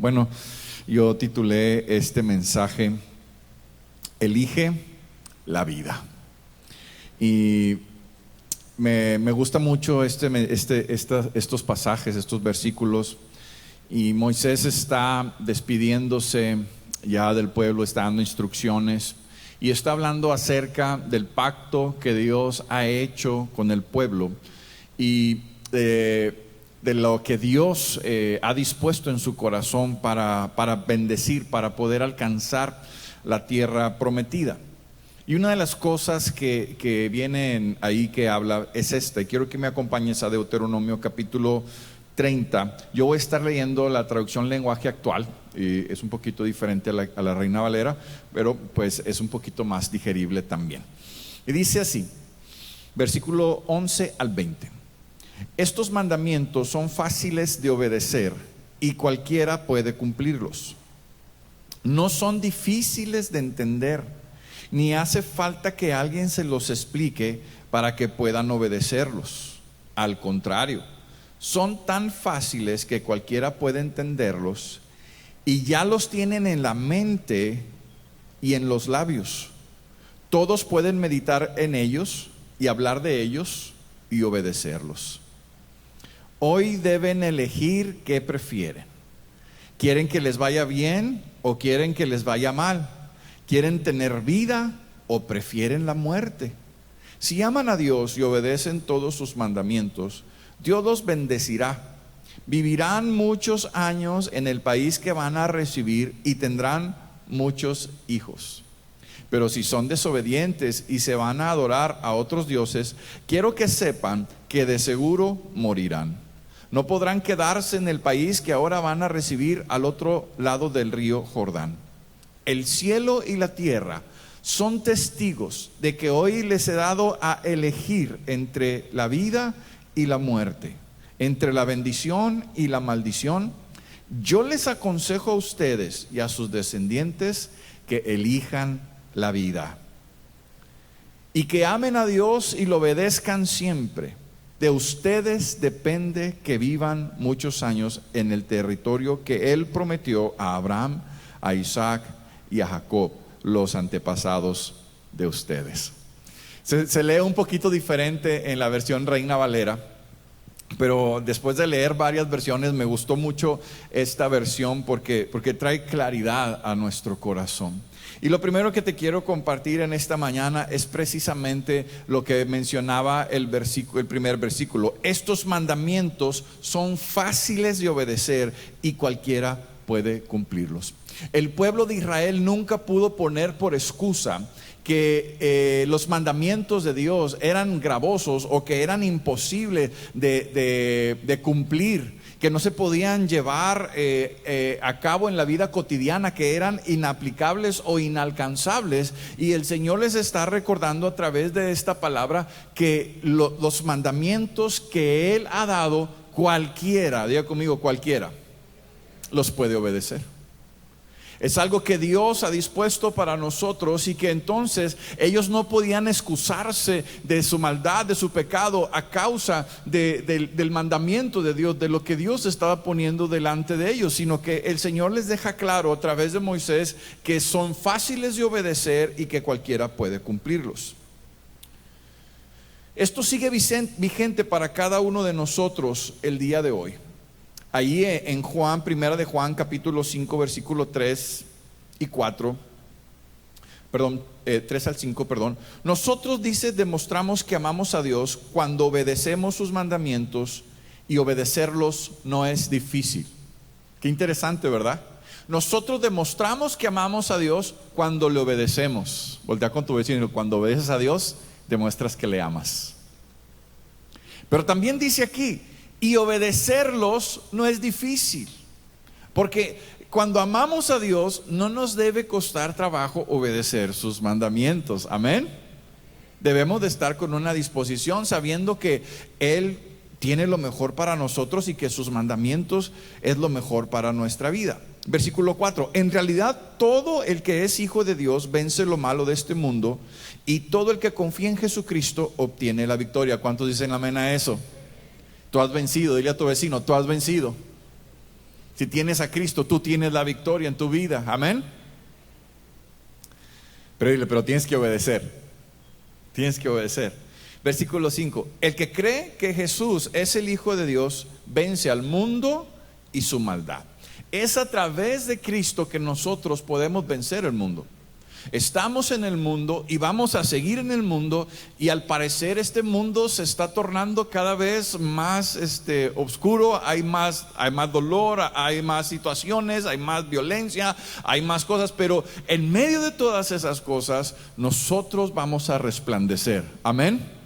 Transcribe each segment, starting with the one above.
Bueno, yo titulé este mensaje Elige la vida. Y me gusta mucho estos pasajes, estos versículos. Y Moisés está despidiéndose ya del pueblo, está dando instrucciones y está hablando acerca del pacto que Dios ha hecho con el pueblo y de lo que Dios ha dispuesto en su corazón para bendecir, para poder alcanzar la tierra prometida. Y una de las cosas que vienen ahí que habla es esta, y quiero que me acompañes a Deuteronomio capítulo 30. Yo voy a estar leyendo la traducción lenguaje actual, y es un poquito diferente a la Reina Valera, pero pues es un poquito más digerible también. Y dice así, versículo 11 al 20: estos mandamientos son fáciles de obedecer y cualquiera puede cumplirlos. No son difíciles de entender, ni hace falta que alguien se los explique para que puedan obedecerlos. Al contrario, son tan fáciles que cualquiera puede entenderlos y ya los tienen en la mente y en los labios. Todos pueden meditar en ellos y hablar de ellos y obedecerlos. Hoy deben elegir qué prefieren. ¿Quieren que les vaya bien o quieren que les vaya mal? ¿Quieren tener vida o prefieren la muerte? Si aman a Dios y obedecen todos sus mandamientos, Dios los bendecirá. Vivirán muchos años en el país que van a recibir y tendrán muchos hijos. Pero si son desobedientes y se van a adorar a otros dioses, quiero que sepan que de seguro morirán. No podrán quedarse en el país que ahora van a recibir al otro lado del río Jordán. El cielo y la tierra son testigos de que hoy les he dado a elegir entre la vida y la muerte, entre la bendición y la maldición. Yo les aconsejo a ustedes y a sus descendientes que elijan la vida y que amen a Dios y lo obedezcan siempre. De ustedes depende que vivan muchos años en el territorio que Él prometió a Abraham, a Isaac y a Jacob, los antepasados de ustedes. Se lee un poquito diferente en la versión Reina Valera, pero después de leer varias versiones me gustó mucho esta versión porque trae claridad a nuestro corazón. Y lo primero que te quiero compartir en esta mañana es precisamente lo que mencionaba el primer versículo. Estos mandamientos son fáciles de obedecer y cualquiera puede cumplirlos. El pueblo de Israel nunca pudo poner por excusa que los mandamientos de Dios eran gravosos o que eran imposibles de cumplir, que no se podían llevar a cabo en la vida cotidiana, que eran inaplicables o inalcanzables. Y el Señor les está recordando a través de esta palabra que los mandamientos que Él ha dado, cualquiera, diga conmigo, cualquiera los puede obedecer. Es algo que Dios ha dispuesto para nosotros y que entonces ellos no podían excusarse de su maldad, de su pecado a causa del mandamiento de Dios, de lo que Dios estaba poniendo delante de ellos, sino que el Señor les deja claro a través de Moisés que son fáciles de obedecer y que cualquiera puede cumplirlos. Esto sigue vigente para cada uno de nosotros el día de hoy. Ahí en Juan, primera de Juan, capítulo 5, versículo 3 y 4, 3 al 5, nosotros, dice, demostramos que amamos a Dios cuando obedecemos sus mandamientos, y obedecerlos no es difícil. Qué interesante, ¿verdad? Nosotros demostramos que amamos a Dios cuando le obedecemos. Voltea con tu vecino: cuando obedeces a Dios, demuestras que le amas. Pero también dice aquí: y obedecerlos no es difícil, porque cuando amamos a Dios no nos debe costar trabajo obedecer sus mandamientos. Amén. Debemos de estar con una disposición, sabiendo que Él tiene lo mejor para nosotros y que sus mandamientos es lo mejor para nuestra vida. Versículo 4: en realidad todo el que es hijo de Dios vence lo malo de este mundo, y todo el que confía en Jesucristo obtiene la victoria. ¿Cuántos dicen amén a eso? Tú has vencido. Dile a tu vecino: tú has vencido. Si tienes a Cristo, tú tienes la victoria en tu vida. Amén. Pero tienes que obedecer. Tienes que obedecer. Versículo 5. El que cree que Jesús es el Hijo de Dios, vence al mundo y su maldad. Es a través de Cristo que nosotros podemos vencer el mundo. Estamos en el mundo y vamos a seguir en el mundo, y al parecer este mundo se está tornando cada vez más oscuro. Hay más dolor, hay más situaciones, hay más violencia, hay más cosas, pero en medio de todas esas cosas nosotros vamos a resplandecer. Amén.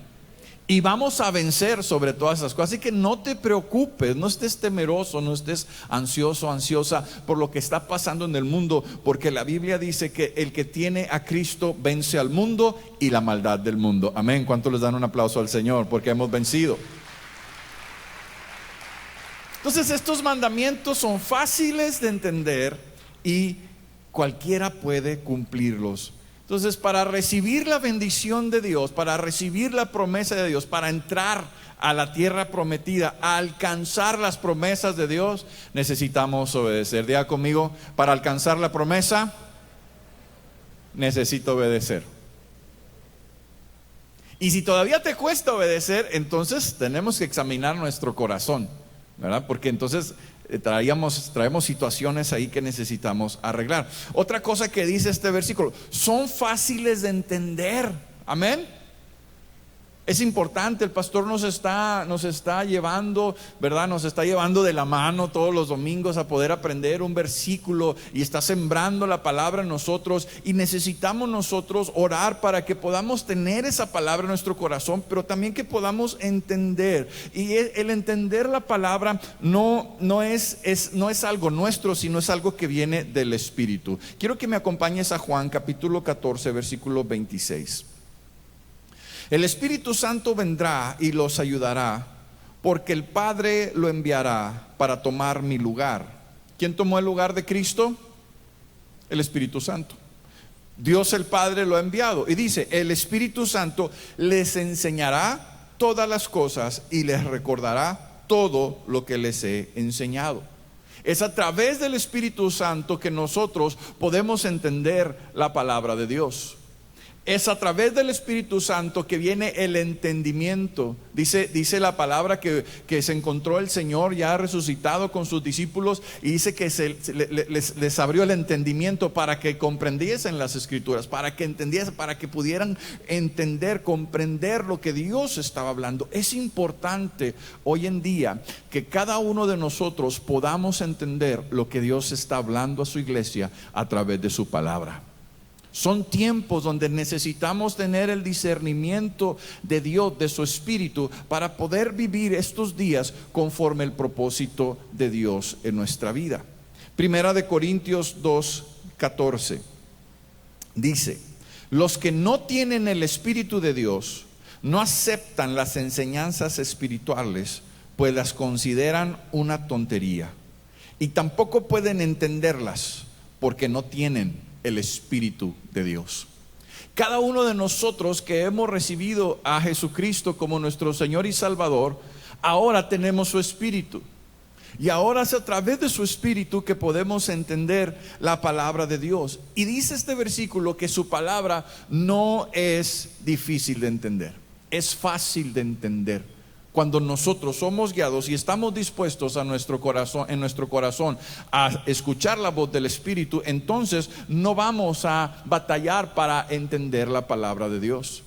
Y vamos a vencer sobre todas esas cosas. Así que no te preocupes, no estés temeroso, no estés ansioso, ansiosa por lo que está pasando en el mundo, porque la Biblia dice que el que tiene a Cristo vence al mundo y la maldad del mundo. Amén. ¿Cuántos les dan un aplauso al Señor? Porque hemos vencido. Entonces estos mandamientos son fáciles de entender y cualquiera puede cumplirlos. Entonces, para recibir la bendición de Dios, para recibir la promesa de Dios, para entrar a la tierra prometida, a alcanzar las promesas de Dios, necesitamos obedecer. Diga conmigo: para alcanzar la promesa, necesito obedecer. Y si todavía te cuesta obedecer, entonces tenemos que examinar nuestro corazón, ¿verdad? Porque entonces traemos situaciones ahí que necesitamos arreglar. Otra cosa que dice este versículo: son fáciles de entender. Amén. Es importante, el pastor nos está llevando, ¿verdad? Nos está llevando de la mano todos los domingos a poder aprender un versículo, y está sembrando la palabra en nosotros, y necesitamos nosotros orar para que podamos tener esa palabra en nuestro corazón, pero también que podamos entender. Y el entender la palabra no es algo nuestro, sino es algo que viene del Espíritu. Quiero que me acompañes a Juan capítulo 14, versículo 26. El Espíritu Santo vendrá y los ayudará, porque el Padre lo enviará para tomar mi lugar. ¿Quién tomó el lugar de Cristo? El Espíritu Santo. Dios el Padre lo ha enviado, y dice: el Espíritu Santo les enseñará todas las cosas y les recordará todo lo que les he enseñado. Es a través del Espíritu Santo que nosotros podemos entender la palabra de Dios. Es a través del Espíritu Santo que viene el entendimiento. Dice la palabra que se encontró el Señor ya resucitado con sus discípulos, y dice que les abrió el entendimiento para que comprendiesen las Escrituras, para que entendiesen, para que pudieran entender, comprender lo que Dios estaba hablando. Es importante hoy en día que cada uno de nosotros podamos entender lo que Dios está hablando a su iglesia a través de su palabra. Son tiempos donde necesitamos tener el discernimiento de Dios, de su Espíritu, para poder vivir estos días conforme el propósito de Dios en nuestra vida. Primera de Corintios 2:14 dice: los que no tienen el Espíritu de Dios no aceptan las enseñanzas espirituales, pues las consideran una tontería, y tampoco pueden entenderlas porque no tienen el Espíritu de Dios. Cada uno de nosotros que hemos recibido a Jesucristo como nuestro Señor y Salvador, ahora tenemos su Espíritu, y ahora es a través de su Espíritu que podemos entender la palabra de Dios. Y dice este versículo que su palabra no es difícil de entender, es fácil de entender. Cuando nosotros somos guiados y estamos dispuestos en nuestro corazón a escuchar la voz del Espíritu, entonces no vamos a batallar para entender la palabra de Dios.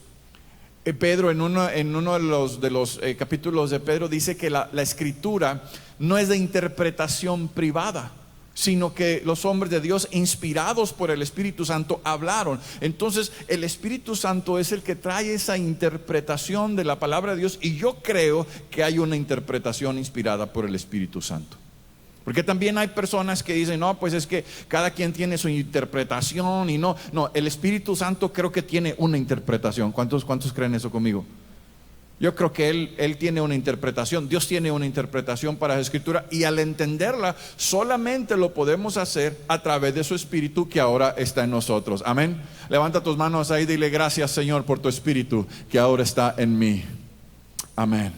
Pedro en uno de los capítulos de Pedro dice que la Escritura no es de interpretación privada, sino que los hombres de Dios, inspirados por el Espíritu Santo, hablaron. Entonces el Espíritu Santo es el que trae esa interpretación de la palabra de Dios, y yo creo que hay una interpretación inspirada por el Espíritu Santo. Porque también hay personas que dicen: no, pues es que cada quien tiene su interpretación, y no, el Espíritu Santo creo que tiene una interpretación. ¿Cuántos creen eso conmigo? Yo creo que Él tiene una interpretación. Dios tiene una interpretación para la Escritura, y al entenderla solamente lo podemos hacer a través de su Espíritu que ahora está en nosotros. Amén. Levanta tus manos ahí y dile: gracias, Señor, por tu Espíritu que ahora está en mí. Amén.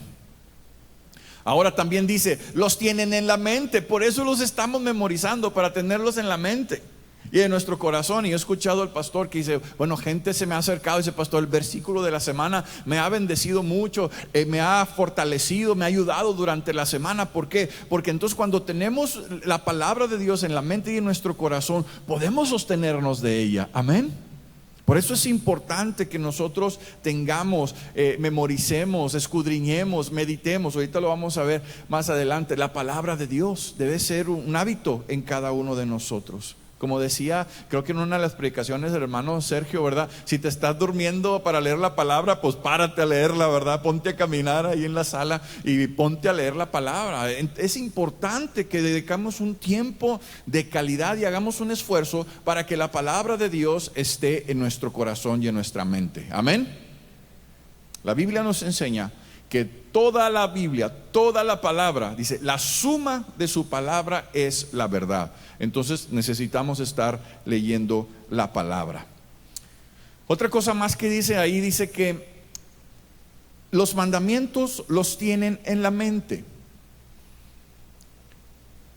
Ahora también dice, los tienen en la mente, por eso los estamos memorizando, para tenerlos en la mente y en nuestro corazón. Y he escuchado al pastor que dice, bueno, gente se me ha acercado y dice, pastor, el versículo de la semana me ha bendecido mucho, me ha fortalecido, me ha ayudado durante la semana. ¿Por qué? Porque entonces cuando tenemos la palabra de Dios en la mente y en nuestro corazón, podemos sostenernos de ella. Amén. Por eso es importante que nosotros tengamos, memoricemos, escudriñemos, meditemos. Ahorita lo vamos a ver más adelante. La palabra de Dios debe ser un hábito en cada uno de nosotros. Como decía, creo que en una de las predicaciones del hermano Sergio, ¿verdad? Si te estás durmiendo para leer la palabra, pues párate a leerla, ¿verdad? Ponte a caminar ahí en la sala y ponte a leer la palabra. Es importante que dedicamos un tiempo de calidad y hagamos un esfuerzo para que la palabra de Dios esté en nuestro corazón y en nuestra mente. Amén. La Biblia nos enseña que toda la Biblia, toda la palabra, dice, la suma de su palabra es la verdad. Entonces necesitamos estar leyendo la palabra. Otra cosa más que dice ahí, dice que los mandamientos los tienen en la mente.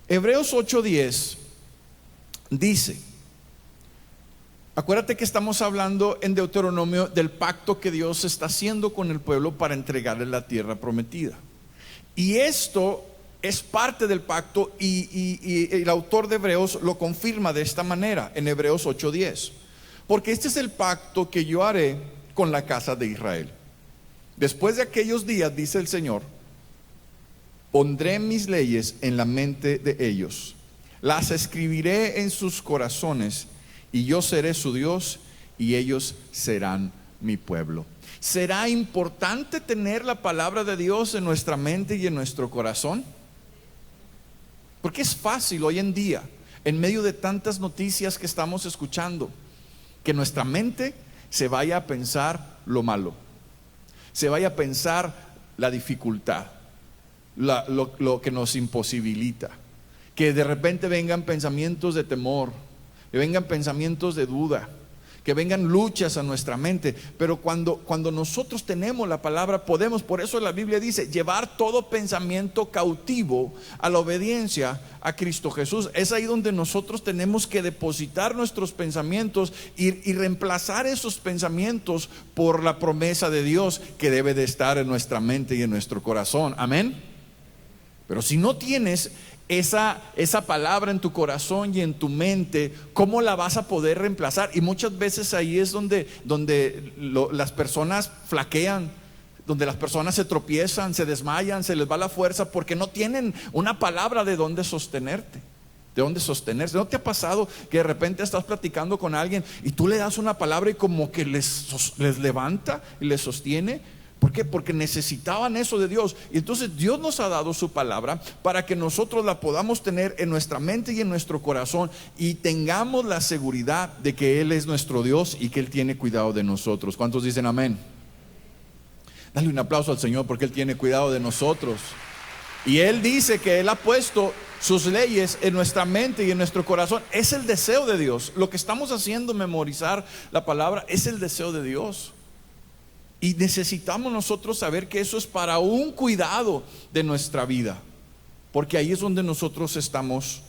Hebreos 8:10 dice, acuérdate que estamos hablando en Deuteronomio del pacto que Dios está haciendo con el pueblo para entregarle la tierra prometida. Y esto es parte del pacto y el autor de Hebreos lo confirma de esta manera en Hebreos 8:10. Porque este es el pacto que yo haré con la casa de Israel. Después de aquellos días, dice el Señor, pondré mis leyes en la mente de ellos, las escribiré en sus corazones, y yo seré su Dios y ellos serán mi pueblo. ¿Será importante tener la palabra de Dios en nuestra mente y en nuestro corazón? Porque es fácil hoy en día, en medio de tantas noticias que estamos escuchando, que nuestra mente se vaya a pensar lo malo, se vaya a pensar la dificultad, lo que nos imposibilita, que de repente vengan pensamientos de temor, que vengan pensamientos de duda, que vengan luchas a nuestra mente. Pero cuando nosotros tenemos la palabra, podemos, por eso la Biblia dice, llevar todo pensamiento cautivo a la obediencia a Cristo Jesús. Es ahí donde nosotros tenemos que depositar nuestros pensamientos y reemplazar esos pensamientos por la promesa de Dios que debe de estar en nuestra mente y en nuestro corazón. Amén. Pero si no tienes esa palabra en tu corazón y en tu mente, ¿cómo la vas a poder reemplazar? Y muchas veces ahí es donde las personas flaquean, donde las personas se tropiezan, se desmayan, se les va la fuerza, porque no tienen una palabra de dónde sostenerte, de dónde sostenerse. ¿No te ha pasado que de repente estás platicando con alguien y tú le das una palabra y como que les levanta y les sostiene? ¿Por qué? Porque necesitaban eso de Dios. Y entonces Dios nos ha dado su palabra para que nosotros la podamos tener en nuestra mente y en nuestro corazón, y tengamos la seguridad de que Él es nuestro Dios y que Él tiene cuidado de nosotros. ¿Cuántos dicen amén? Dale un aplauso al Señor, porque Él tiene cuidado de nosotros. Y Él dice que Él ha puesto sus leyes en nuestra mente y en nuestro corazón. Es el deseo de Dios. Lo que estamos haciendo, memorizar la palabra, es el deseo de Dios. Y necesitamos nosotros saber que eso es para un cuidado de nuestra vida, porque ahí es donde nosotros estamos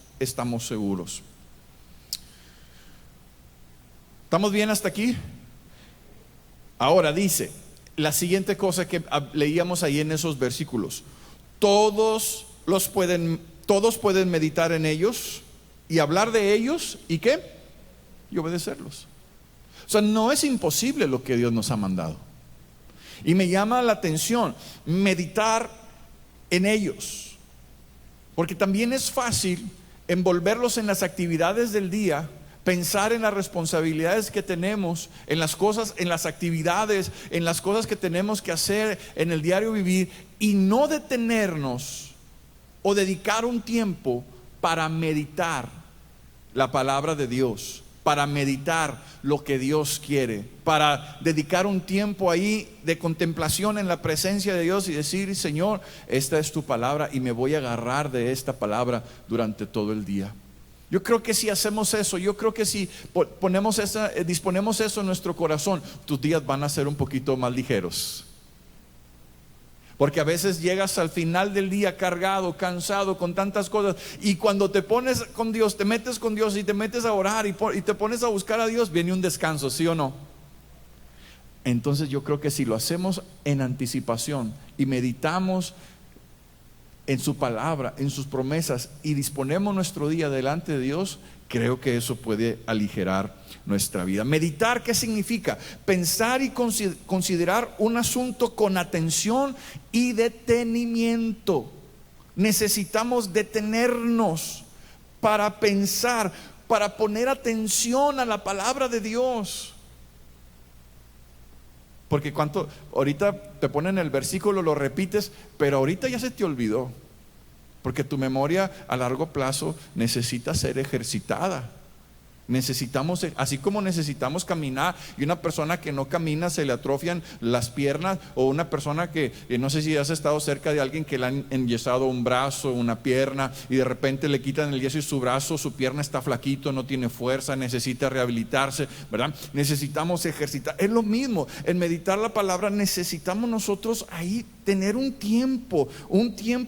seguros. ¿Estamos bien hasta aquí? Ahora dice la siguiente cosa que leíamos ahí en esos versículos: todos pueden meditar en ellos y hablar de ellos, ¿y qué? Y obedecerlos. O sea, no es imposible lo que Dios nos ha mandado. Y me llama la atención meditar en ellos, porque también es fácil envolverlos en las actividades del día, pensar en las responsabilidades que tenemos, en las cosas, en las actividades, en las cosas que tenemos que hacer en el diario vivir, y no detenernos o dedicar un tiempo para meditar la palabra de Dios, para meditar lo que Dios quiere, para dedicar un tiempo ahí de contemplación en la presencia de Dios y decir: Señor, esta es tu palabra y me voy a agarrar de esta palabra durante todo el día. Yo creo que si hacemos eso, yo creo que si disponemos eso en nuestro corazón, tus días van a ser un poquito más ligeros. Porque a veces llegas al final del día cargado, cansado, con tantas cosas, y cuando te pones con Dios, te metes con Dios y te metes a orar y te pones a buscar a Dios, viene un descanso, ¿sí o no? Entonces yo creo que si lo hacemos en anticipación y meditamos en su palabra, en sus promesas, y disponemos nuestro día delante de Dios, creo que eso puede aligerar nuestra vida. Meditar, ¿qué significa? Pensar y considerar un asunto con atención y detenimiento. Necesitamos detenernos para pensar, para poner atención a la palabra de Dios. Porque ahorita te ponen el versículo, lo repites, pero ahorita ya se te olvidó. Porque tu memoria a largo plazo necesita ser ejercitada. Necesitamos, así como necesitamos caminar, y una persona que no camina se le atrofian las piernas, o una persona que no sé si has estado cerca de alguien que le han enyesado un brazo, una pierna, y de repente le quitan el yeso y su brazo, su pierna está flaquito, no tiene fuerza, necesita rehabilitarse, ¿verdad? Necesitamos ejercitar. Es lo mismo, en meditar la palabra necesitamos nosotros ahí tener un tiempo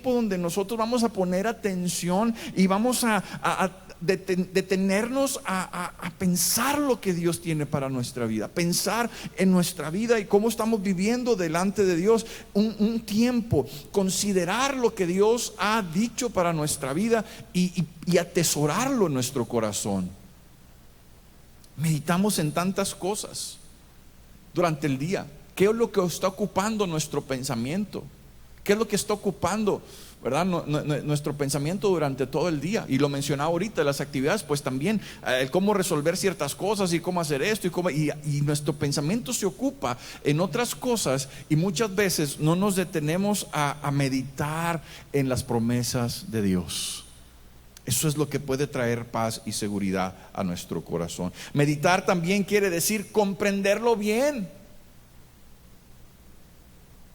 donde nosotros vamos a poner atención y vamos a detenernos a pensar lo que Dios tiene para nuestra vida, pensar en nuestra vida y cómo estamos viviendo delante de Dios, un tiempo, considerar lo que Dios ha dicho para nuestra vida y atesorarlo en nuestro corazón. Meditamos en tantas cosas durante el día. ¿Qué es lo que está ocupando nuestro pensamiento? ¿Qué es lo que está ocupando, verdad, nuestro pensamiento durante todo el día? Y lo mencionaba ahorita, las actividades, pues también el cómo resolver ciertas cosas y cómo hacer esto y nuestro pensamiento se ocupa en otras cosas, y muchas veces no nos detenemos a meditar en las promesas de Dios. Eso es lo que puede traer paz y seguridad a nuestro corazón. Meditar también quiere decir comprenderlo bien.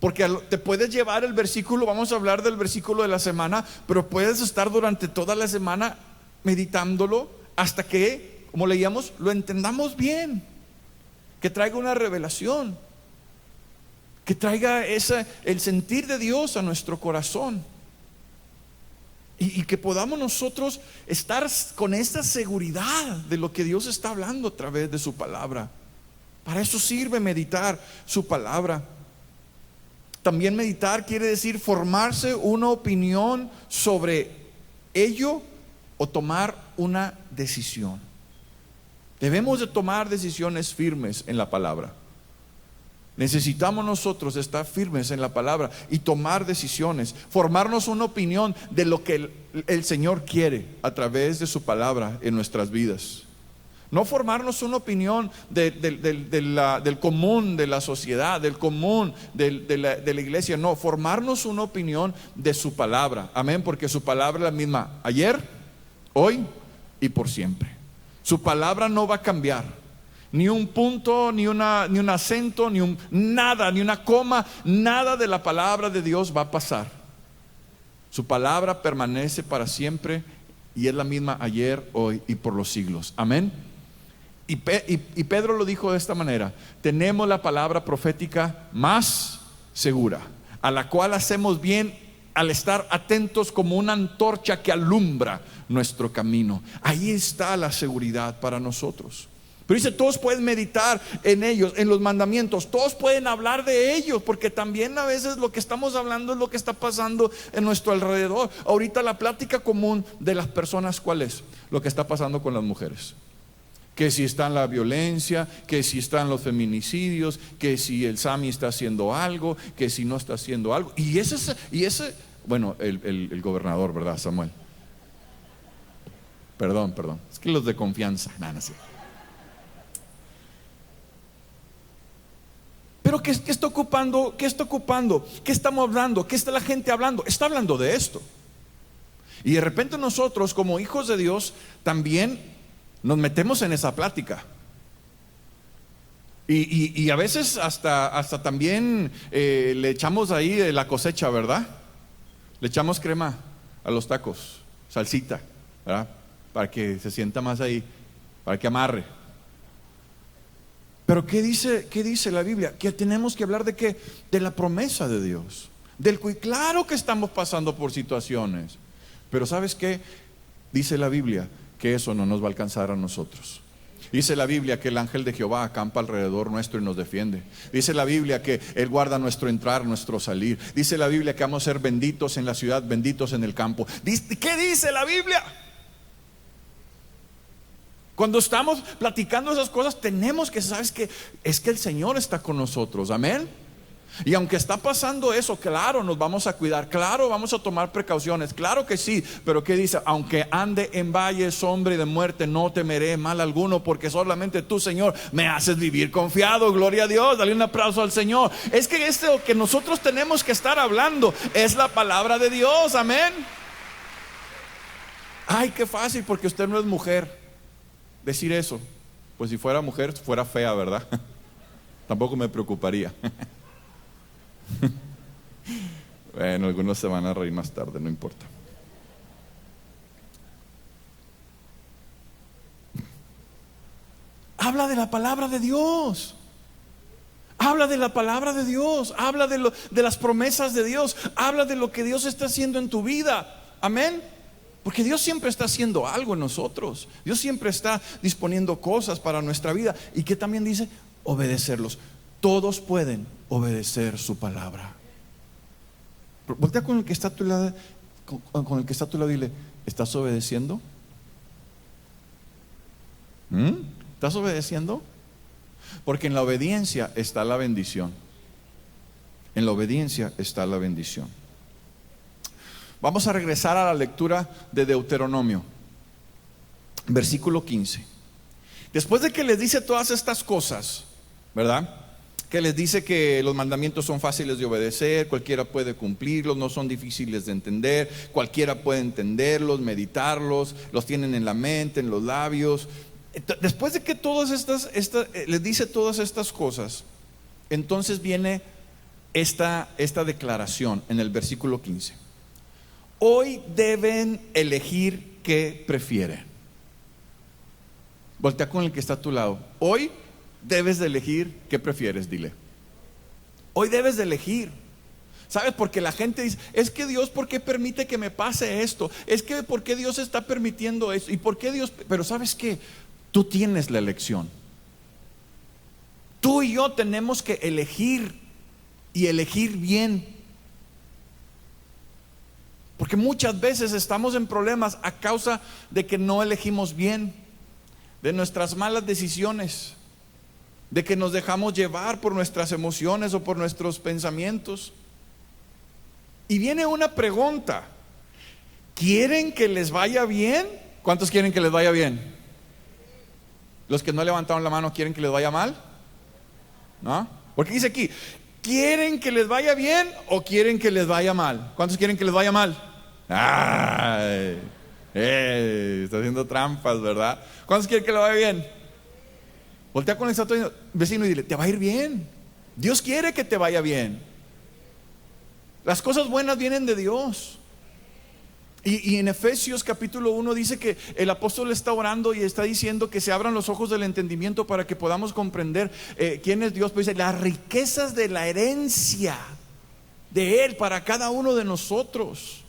Porque te puedes llevar el versículo, vamos a hablar del versículo de la semana, pero puedes estar durante toda la semana meditándolo hasta que, como leíamos, lo entendamos bien, que traiga una revelación, que traiga el sentir de Dios a nuestro corazón, y que podamos nosotros estar con esta seguridad de lo que Dios está hablando a través de su palabra. Para eso sirve meditar su palabra. También meditar quiere decir formarse una opinión sobre ello o tomar una decisión. Debemos de tomar decisiones firmes en la palabra. Necesitamos nosotros estar firmes en la palabra y tomar decisiones, formarnos una opinión de lo que el Señor quiere a través de su palabra en nuestras vidas. No formarnos una opinión del común de la sociedad, del común de la iglesia. No, formarnos una opinión de su palabra. Amén, porque su palabra es la misma ayer, hoy y por siempre. Su palabra no va a cambiar. Ni un punto, ni un acento, nada, ni una coma, nada de la palabra de Dios va a pasar. Su palabra permanece para siempre y es la misma ayer, hoy y por los siglos. Amén. Y Pedro lo dijo de esta manera: tenemos la palabra profética más segura, a la cual hacemos bien al estar atentos como una antorcha que alumbra nuestro camino. Ahí está la seguridad para nosotros. Pero dice, todos pueden meditar en ellos, en los mandamientos, todos pueden hablar de ellos, porque también a veces lo que estamos hablando es lo que está pasando en nuestro alrededor. Ahorita la plática común de las personas, ¿cuál es? Lo que está pasando con las mujeres. Que si está en la violencia, que si están los feminicidios, que si el SAMI está haciendo algo, que si no está haciendo algo. Y ese bueno, el gobernador, ¿verdad, Samuel? Perdón, es que los de confianza, no sé. Pero ¿qué está ocupando? ¿Qué está ocupando? ¿Qué estamos hablando? ¿Qué está la gente hablando? Está hablando de esto. Y de repente nosotros, como hijos de Dios, también nos metemos en esa plática. Y a veces hasta también le echamos ahí de la cosecha, ¿verdad? Le echamos crema a los tacos, salsita, ¿verdad? Para que se sienta más ahí, para que amarre. Pero ¿qué dice la Biblia? Que tenemos que hablar de ¿qué? De la promesa de Dios, Claro que estamos pasando por situaciones, pero ¿sabes qué? Dice la Biblia que eso no nos va a alcanzar a nosotros. Dice la Biblia que el ángel de Jehová acampa alrededor nuestro y nos defiende. Dice la Biblia que Él guarda nuestro entrar, nuestro salir. Dice la Biblia que vamos a ser benditos en la ciudad, benditos en el campo. ¿Qué dice la Biblia? Cuando estamos platicando esas cosas, tenemos que saber que es que el Señor está con nosotros. Amén. Y aunque está pasando eso, claro, nos vamos a cuidar, claro, vamos a tomar precauciones, claro que sí. Pero ¿qué dice? Aunque ande en valle sombra y de muerte, no temeré mal alguno, porque solamente tú, Señor, me haces vivir confiado. Gloria a Dios, dale un aplauso al Señor. Es que lo que nosotros tenemos que estar hablando es la palabra de Dios. Amén. Ay, qué fácil, porque usted no es mujer. Decir eso, pues si fuera mujer, fuera fea, ¿verdad? Tampoco me preocuparía. Bueno, algunos se van a reír más tarde, no importa. Habla de la palabra de Dios. Habla de la palabra de Dios. Habla de las promesas de Dios. Habla de lo que Dios está haciendo en tu vida. Amén. Porque Dios siempre está haciendo algo en nosotros. Dios siempre está disponiendo cosas para nuestra vida. ¿Y qué también dice? Obedecerlos. Todos pueden obedecer su palabra. Voltea con el que está a tu lado, con el que está a tu lado, dile: ¿estás obedeciendo? ¿Estás obedeciendo? Porque en la obediencia está la bendición. En la obediencia está la bendición. Vamos a regresar a la lectura de Deuteronomio, versículo 15. Después de que les dice todas estas cosas, ¿verdad? Que les dice que los mandamientos son fáciles de obedecer, cualquiera puede cumplirlos, no son difíciles de entender, cualquiera puede entenderlos, meditarlos, los tienen en la mente, en los labios. Después de que todas les dice todas estas cosas, entonces viene esta declaración en el versículo 15. Hoy deben elegir qué prefieren. Voltea con el que está a tu lado. Hoy debes de elegir qué prefieres, dile. Hoy debes de elegir. ¿Sabes? Porque la gente dice: es que Dios, ¿por qué permite que me pase esto? Es que ¿por qué Dios está permitiendo esto? ¿Y por qué Dios? Pero ¿sabes qué? Tú tienes la elección. Tú y yo tenemos que elegir, y elegir bien. Porque muchas veces estamos en problemas a causa de que no elegimos bien, de nuestras malas decisiones, de que nos dejamos llevar por nuestras emociones o por nuestros pensamientos. Y viene una pregunta: ¿quieren que les vaya bien? ¿Cuántos quieren que les vaya bien? Los que no levantaron la mano, ¿quieren que les vaya mal? ¿No? Porque dice aquí: ¿quieren que les vaya bien o quieren que les vaya mal? ¿Cuántos quieren que les vaya mal? Ay, está haciendo trampas, ¿verdad? ¿Cuántos quieren que le vaya bien? Voltea con el otro vecino y dile: te va a ir bien. Dios quiere que te vaya bien. Las cosas buenas vienen de Dios. Y en Efesios capítulo 1 dice que el apóstol está orando y está diciendo que se abran los ojos del entendimiento para que podamos comprender quién es Dios. Pues dice: las riquezas de la herencia de Él para cada uno de nosotros.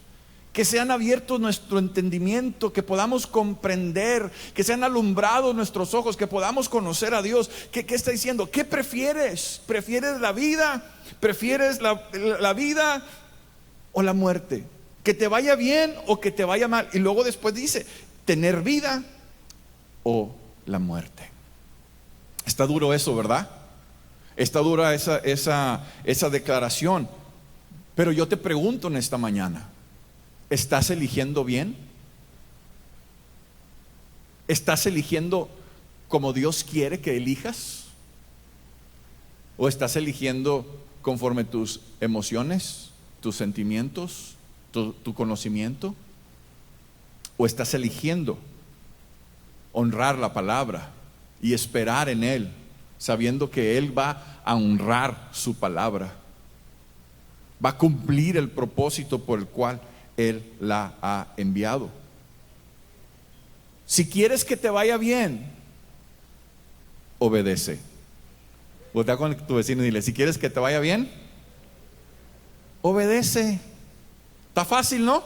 Que sean abiertos nuestro entendimiento, que podamos comprender, que sean alumbrados nuestros ojos, que podamos conocer a Dios. ¿Qué está diciendo? ¿Qué prefieres? ¿Prefieres la vida? ¿Prefieres la vida o la muerte? ¿Que te vaya bien o que te vaya mal? Y luego después dice: tener vida o la muerte. Está duro eso, ¿verdad? Está dura esa declaración. Pero yo te pregunto en esta mañana: ¿estás eligiendo bien? ¿Estás eligiendo como Dios quiere que elijas? ¿O estás eligiendo conforme tus emociones, tus sentimientos, tu conocimiento? ¿O estás eligiendo honrar la palabra y esperar en Él, sabiendo que Él va a honrar su palabra, va a cumplir el propósito por el cual Él la ha enviado? Si quieres que te vaya bien, obedece. Voltea con tu vecino y dile: si quieres que te vaya bien, Obedece. Está fácil, ¿no?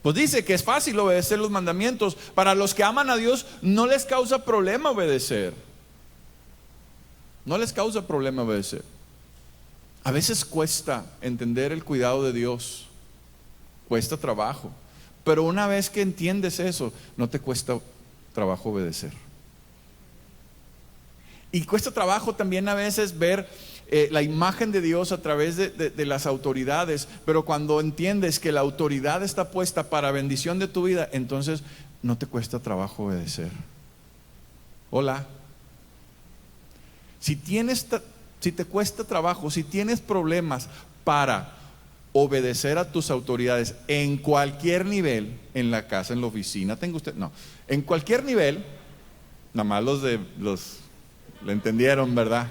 Pues dice que es fácil obedecer los mandamientos. Para los que aman a Dios no les causa problema obedecer. No les causa problema obedecer. A veces cuesta entender el cuidado de Dios. Cuesta trabajo. Pero una vez que entiendes eso, no te cuesta trabajo obedecer. Y cuesta trabajo también a veces ver la imagen de Dios a través de las autoridades. Pero cuando entiendes que la autoridad está puesta para bendición de tu vida, entonces no te cuesta trabajo obedecer. Hola. Si te cuesta trabajo, si tienes problemas para obedecer a tus autoridades en cualquier nivel, en la casa, en la oficina, en cualquier nivel, nada más los le entendieron, ¿verdad?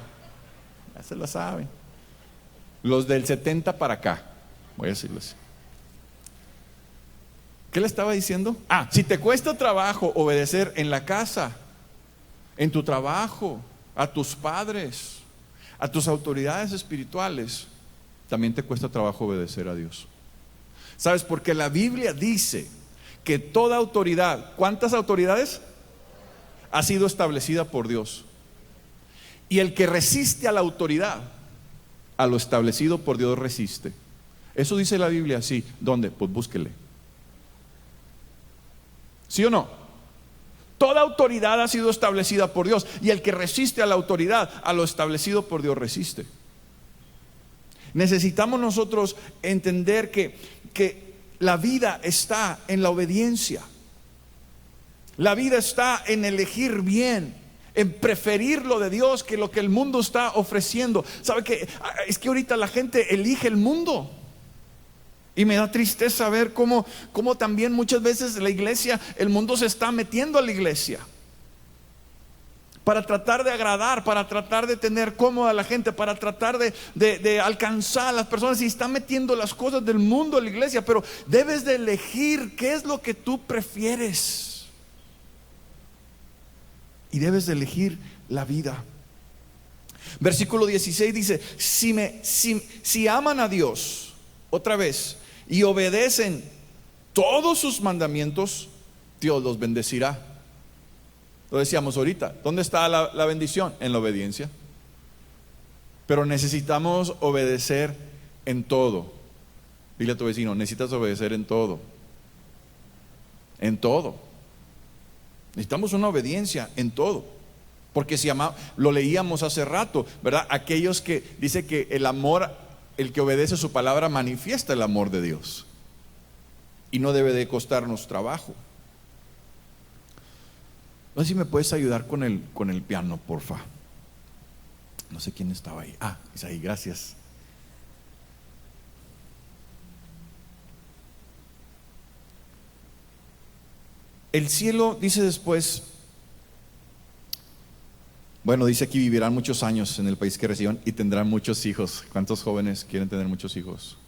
Ya se lo saben. Los del 70 para acá, voy a decirlo así. ¿Qué le estaba diciendo? Si te cuesta trabajo obedecer en la casa, en tu trabajo, a tus padres, a tus autoridades espirituales, también te cuesta trabajo obedecer a Dios. ¿Sabes? Porque la Biblia dice que toda autoridad, ¿cuántas autoridades? Ha sido establecida por Dios. Y el que resiste a la autoridad, a lo establecido por Dios resiste. Eso dice la Biblia así. ¿Dónde? Pues búsquele. ¿Sí o no? Toda autoridad ha sido establecida por Dios. Y el que resiste a la autoridad, a lo establecido por Dios resiste. Necesitamos nosotros entender que la vida está en la obediencia. La vida está en elegir bien, en preferir lo de Dios que lo que el mundo está ofreciendo. ¿Sabe qué? Es que ahorita la gente elige el mundo. Y me da tristeza ver cómo también muchas veces la iglesia, el mundo se está metiendo a la iglesia para tratar de agradar, para tratar de tener cómoda a la gente, para tratar de alcanzar a las personas, y está metiendo las cosas del mundo a la iglesia. Pero debes de elegir qué es lo que tú prefieres. Y debes de elegir la vida. Versículo 16 dice: si aman a Dios, otra vez, y obedecen todos sus mandamientos, Dios los bendecirá. Lo decíamos ahorita. ¿Dónde está la bendición? En la obediencia. Pero necesitamos obedecer en todo. Dile a tu vecino: necesitas obedecer en todo. En todo. Necesitamos una obediencia en todo. Porque si lo leíamos hace rato, ¿verdad? Aquellos que dice que el amor, el que obedece su palabra, manifiesta el amor de Dios. Y no debe de costarnos trabajo. No sé si me puedes ayudar con el piano, porfa. No sé quién estaba ahí. Es ahí, gracias. El cielo, dice después, bueno, dice aquí: vivirán muchos años en el país que reciban y tendrán muchos hijos. ¿Cuántos jóvenes quieren tener muchos hijos?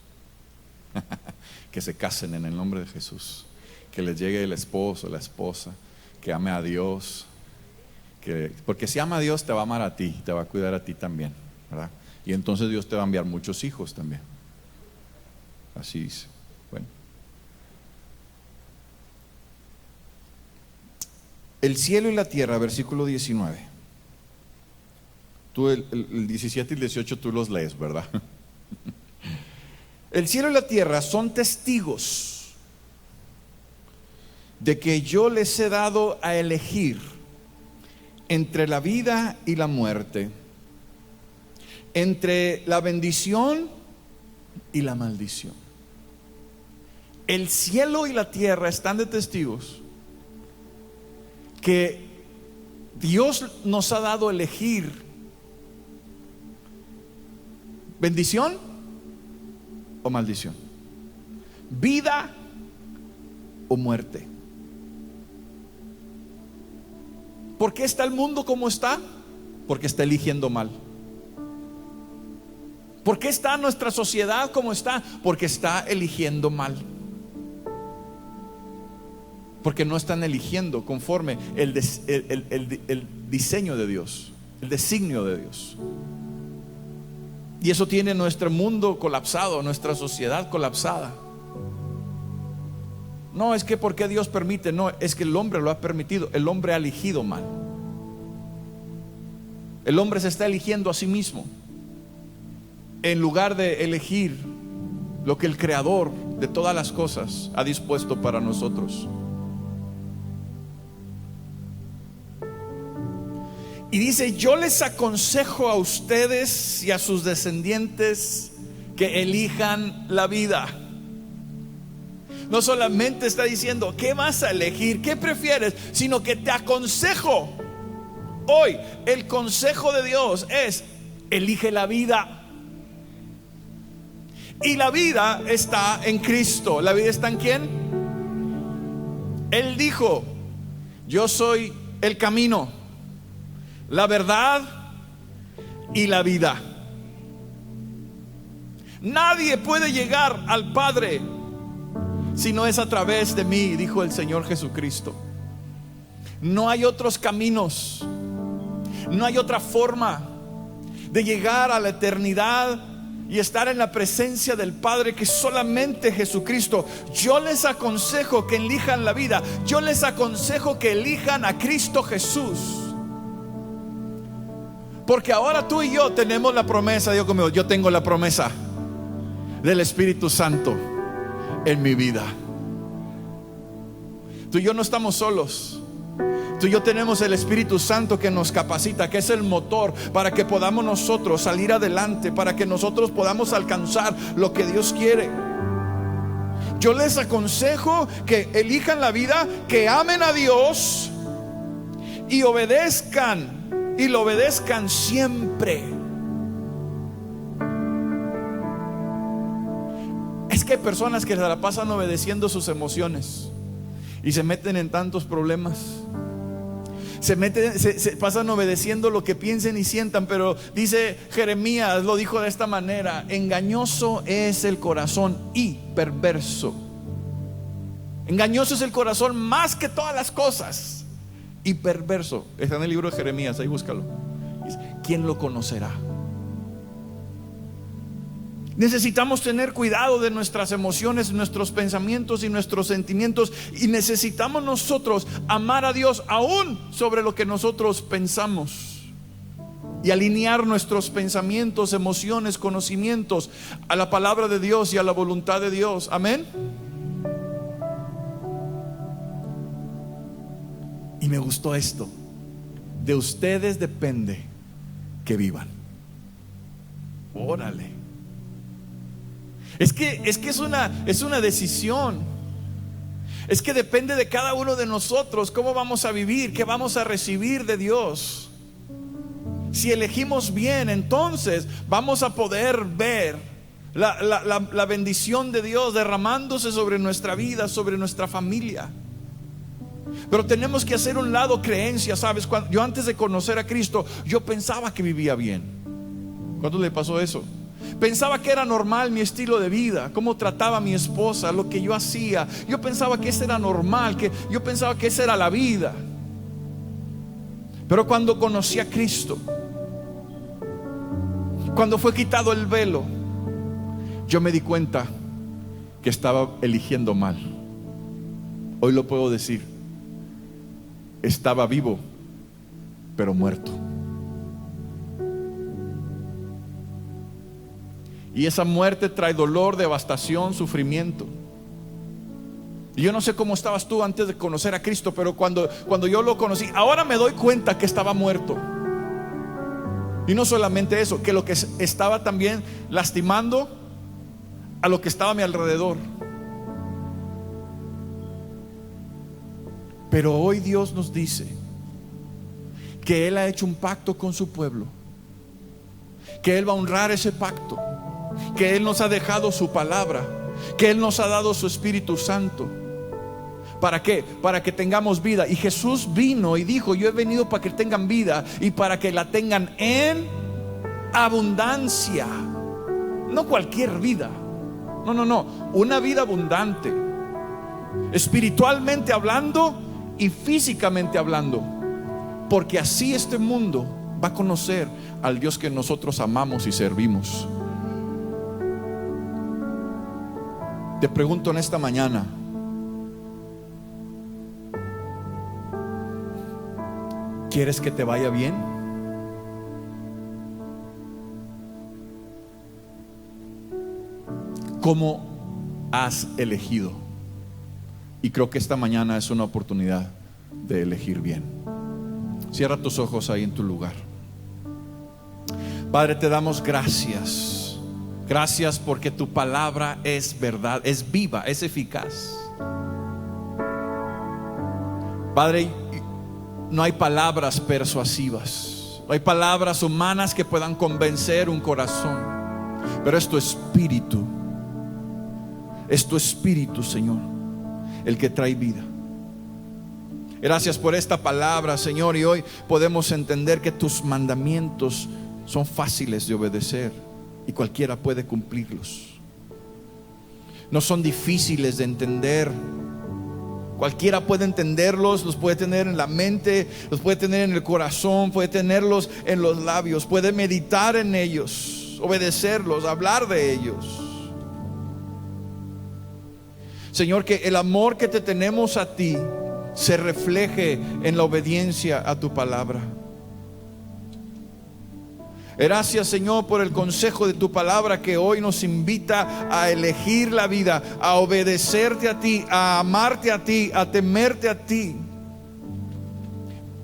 Que se casen en el nombre de Jesús. Que les llegue el esposo, la esposa, que ame a Dios. Porque si ama a Dios, te va a amar a ti, te va a cuidar a ti también, ¿verdad? Y entonces Dios te va a enviar muchos hijos también. Así dice. Bueno. El cielo y la tierra, versículo 19. Tú el 17 y el 18 tú los lees, ¿verdad? El cielo y la tierra son testigos de que yo les he dado a elegir entre la vida y la muerte, entre la bendición y la maldición. El cielo y la tierra están de testigos que Dios nos ha dado a elegir bendición o maldición, vida o muerte. ¿Por qué está el mundo como está? Porque está eligiendo mal. ¿Por qué está nuestra sociedad como está? Porque está eligiendo mal. Porque no están eligiendo conforme el diseño de Dios, el designio de Dios. Y eso tiene nuestro mundo colapsado, nuestra sociedad colapsada. No es que porque Dios permite, no, es que el hombre lo ha permitido. El hombre ha elegido mal. El hombre se está eligiendo a sí mismo en lugar de elegir lo que el Creador de todas las cosas ha dispuesto para nosotros. Y dice: yo les aconsejo a ustedes y a sus descendientes que elijan la vida. No solamente está diciendo qué vas a elegir, qué prefieres, sino que te aconsejo. Hoy el consejo de Dios es: elige la vida. Y la vida está en Cristo. ¿La vida está en quién? Él dijo: yo soy el camino, la verdad y la vida. Nadie puede llegar al Padre si no es a través de mí, dijo el Señor Jesucristo. No hay otros caminos, no hay otra forma de llegar a la eternidad y estar en la presencia del Padre que solamente Jesucristo. Yo les aconsejo que elijan la vida. Yo les aconsejo que elijan a Cristo Jesús. Porque ahora tú y yo tenemos la promesa. Dios conmigo: yo tengo la promesa del Espíritu Santo en mi vida. Tú y yo no estamos solos. Tú y yo tenemos el Espíritu Santo que nos capacita, que es el motor para que podamos nosotros salir adelante, para que nosotros podamos alcanzar lo que Dios quiere. Yo les aconsejo que elijan la vida, que amen a Dios y obedezcan, y lo obedezcan siempre. Es que hay personas que se la pasan obedeciendo sus emociones y se meten en tantos problemas. Se pasan obedeciendo lo que piensen y sientan. Pero dice Jeremías, lo dijo de esta manera: engañoso es el corazón y perverso. Engañoso es el corazón más que todas las cosas, y perverso. Está en el libro de Jeremías, ahí búscalo. ¿Quién lo conocerá? Necesitamos tener cuidado de nuestras emociones, nuestros pensamientos y nuestros sentimientos. Y necesitamos nosotros amar a Dios aún sobre lo que nosotros pensamos, y alinear nuestros pensamientos, emociones, conocimientos a la palabra de Dios y a la voluntad de Dios. Amén. Y me gustó esto: de ustedes depende que vivan. Órale. Es que es una decisión. Es que depende de cada uno de nosotros cómo vamos a vivir, qué vamos a recibir de Dios. Si elegimos bien, entonces vamos a poder ver la bendición de Dios derramándose sobre nuestra vida, sobre nuestra familia. Pero tenemos que hacer un lado creencia, ¿sabes? Yo antes de conocer a Cristo, yo pensaba que vivía bien. ¿Cuánto le pasó eso? Pensaba que era normal mi estilo de vida, cómo trataba a mi esposa, lo que yo hacía. Yo pensaba que eso era normal, yo pensaba que esa era la vida. Pero cuando conocí a Cristo, cuando fue quitado el velo, yo me di cuenta que estaba eligiendo mal. Hoy lo puedo decir: estaba vivo, pero muerto. Y esa muerte trae dolor, devastación, sufrimiento. Y yo no sé cómo estabas tú antes de conocer a Cristo, pero cuando yo lo conocí, ahora me doy cuenta que estaba muerto. Y no solamente eso, que lo que estaba también lastimando a lo que estaba a mi alrededor. Pero hoy Dios nos dice que Él ha hecho un pacto con su pueblo, que Él va a honrar ese pacto, que Él nos ha dejado su palabra, que Él nos ha dado su Espíritu Santo. ¿Para qué? Para que tengamos vida. Y Jesús vino y dijo: yo he venido para que tengan vida y para que la tengan en abundancia. No cualquier vida, no, una vida abundante, espiritualmente hablando y físicamente hablando. Porque así este mundo va a conocer al Dios que nosotros amamos y servimos. Te pregunto en esta mañana, ¿quieres que te vaya bien? ¿Cómo has elegido? Y creo que esta mañana es una oportunidad de elegir bien. Cierra tus ojos ahí en tu lugar. Padre, te damos gracias. Gracias porque tu palabra es verdad, es viva, es eficaz. Padre, no hay palabras persuasivas, no hay palabras humanas que puedan convencer un corazón, pero es tu Espíritu, Señor, el que trae vida. Gracias por esta palabra, Señor, y hoy podemos entender que tus mandamientos son fáciles de obedecer y cualquiera puede cumplirlos. No son difíciles de entender. Cualquiera puede entenderlos, los puede tener en la mente, los puede tener en el corazón, puede tenerlos en los labios, puede meditar en ellos, obedecerlos, hablar de ellos. Señor, que el amor que te tenemos a ti se refleje en la obediencia a tu palabra. Gracias, Señor, por el consejo de tu palabra que hoy nos invita a elegir la vida, a obedecerte a ti, a amarte a ti, a temerte a ti,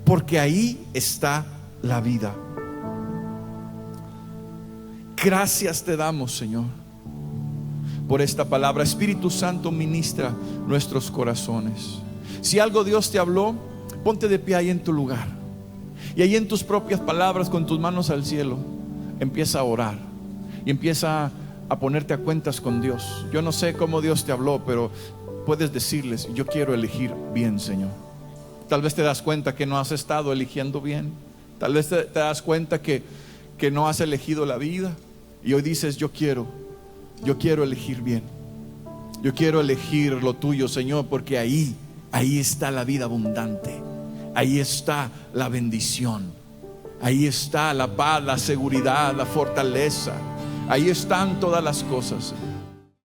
porque ahí está la vida. Gracias te damos, Señor, por esta palabra. Espíritu Santo, ministra nuestros corazones. Si algo Dios te habló, ponte de pie ahí en tu lugar. Y ahí en tus propias palabras, con tus manos al cielo, empieza a orar y empieza a ponerte a cuentas con Dios. Yo no sé cómo Dios te habló, pero puedes decirles: yo quiero elegir bien, Señor. Tal vez te das cuenta que no has estado eligiendo bien. Tal vez te das cuenta que no has elegido la vida. Y hoy dices: yo quiero elegir bien. Yo quiero elegir lo tuyo, Señor, porque ahí está la vida abundante. Ahí está la bendición. Ahí está la paz, la seguridad, la fortaleza. Ahí están todas las cosas.